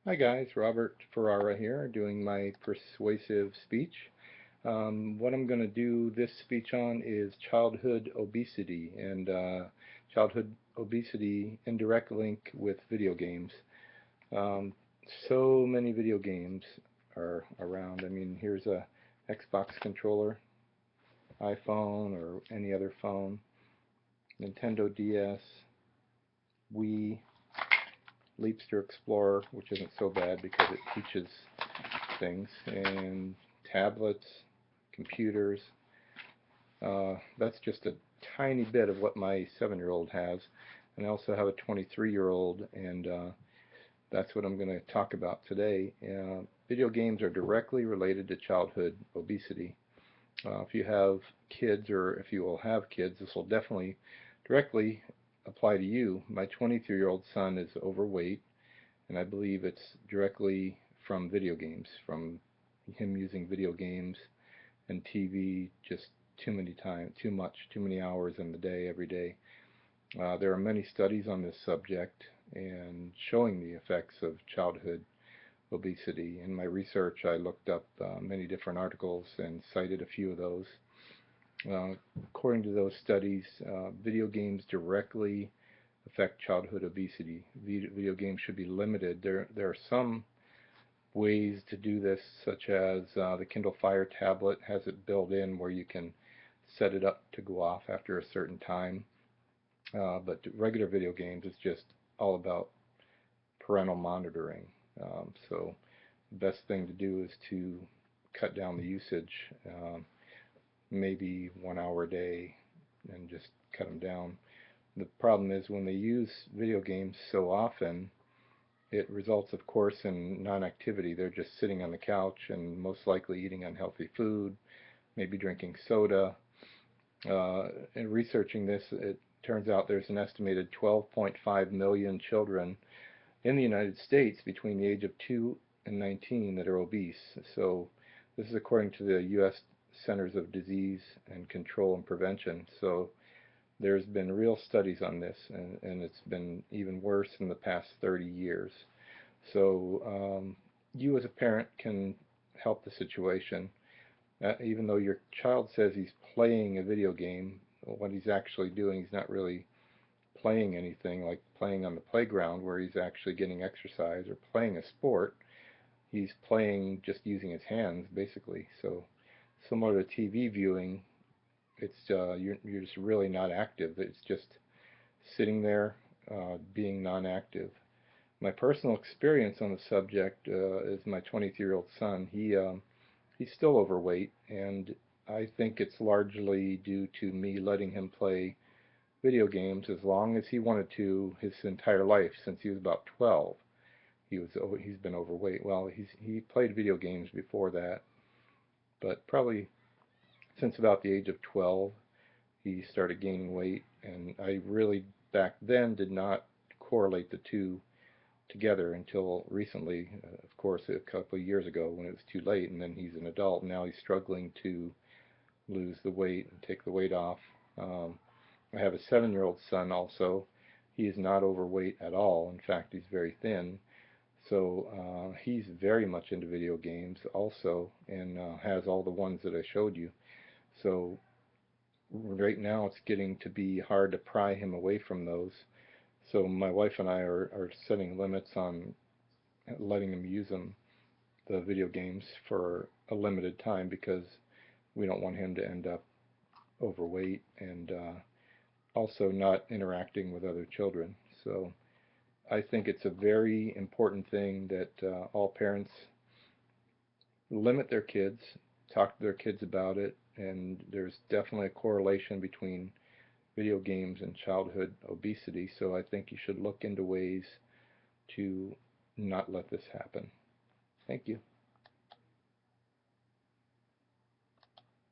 Hi guys, Robert Ferrara here doing my persuasive speech. What I'm going to do this speech on is childhood obesity and childhood obesity indirect link with video games. Um, so many video games are around. I mean, here's a Xbox controller, iPhone or any other phone, Nintendo DS, Wii, Leapster Explorer, which isn't so bad because it teaches things, and tablets, computers. That's just a tiny bit of what my 7-year-old has. And I also have a 23-year-old, and that's what I'm going to talk about today. Video games are directly related to childhood obesity. If you have kids, or if you will have kids, this will definitely directly apply to you. My 23-year-old son is overweight, and I believe it's directly from video games, from him using video games and TV just too many times, too many hours in the day, every day. There are many studies on this subject and showing the effects of childhood obesity. In my research, I looked up many different articles and cited a few of those. According to those studies, video games directly affect childhood obesity. Video games should be limited. There are some ways to do this, such as the Kindle Fire tablet has it built in where you can set it up to go off after a certain time. But regular video games is just all about parental monitoring. So the best thing to do is to cut down the usage, maybe 1 hour a day, and just cut them down. The problem is when they use video games so often, it results, of course, in non-activity. They're just sitting on the couch and most likely eating unhealthy food, maybe drinking soda. In researching this, it turns out there's an estimated 12.5 million children in the United States between the age of 2 and 19 that are obese. So this is according to the U.S. Centers of Disease and Control and Prevention. So there's been real studies on this, and it's been even worse in the past 30 years. So you as a parent can help the situation. Even though your child says he's playing a video game, what he's actually doing, he's not really playing anything like playing on the playground where he's actually getting exercise or playing a sport. He's playing just using his hands, basically. So similar to TV viewing, it's you're just really not active. It's just sitting there, being non-active. My personal experience on the subject is my 23-year-old son. He's still overweight, and I think it's largely due to me letting him play video games as long as he wanted to his entire life since he was about 12. He's been overweight. Well, he played video games before that, but probably since about the age of 12 he started gaining weight, and I really back then did not correlate the two together until recently, of course, a couple of years ago when it was too late, and then he's an adult. Now he's struggling to lose the weight and take the weight off. I have a 7-year-old son also. He is not overweight at all. In fact, he's very thin. So he's very much into video games also, and has all the ones that I showed you. So right now it's getting to be hard to pry him away from those. So my wife and I are setting limits on letting him use the video games for a limited time because we don't want him to end up overweight and also not interacting with other children. So I think it's a very important thing that all parents limit their kids, talk to their kids about it, and there's definitely a correlation between video games and childhood obesity. So I think you should look into ways to not let this happen. Thank you.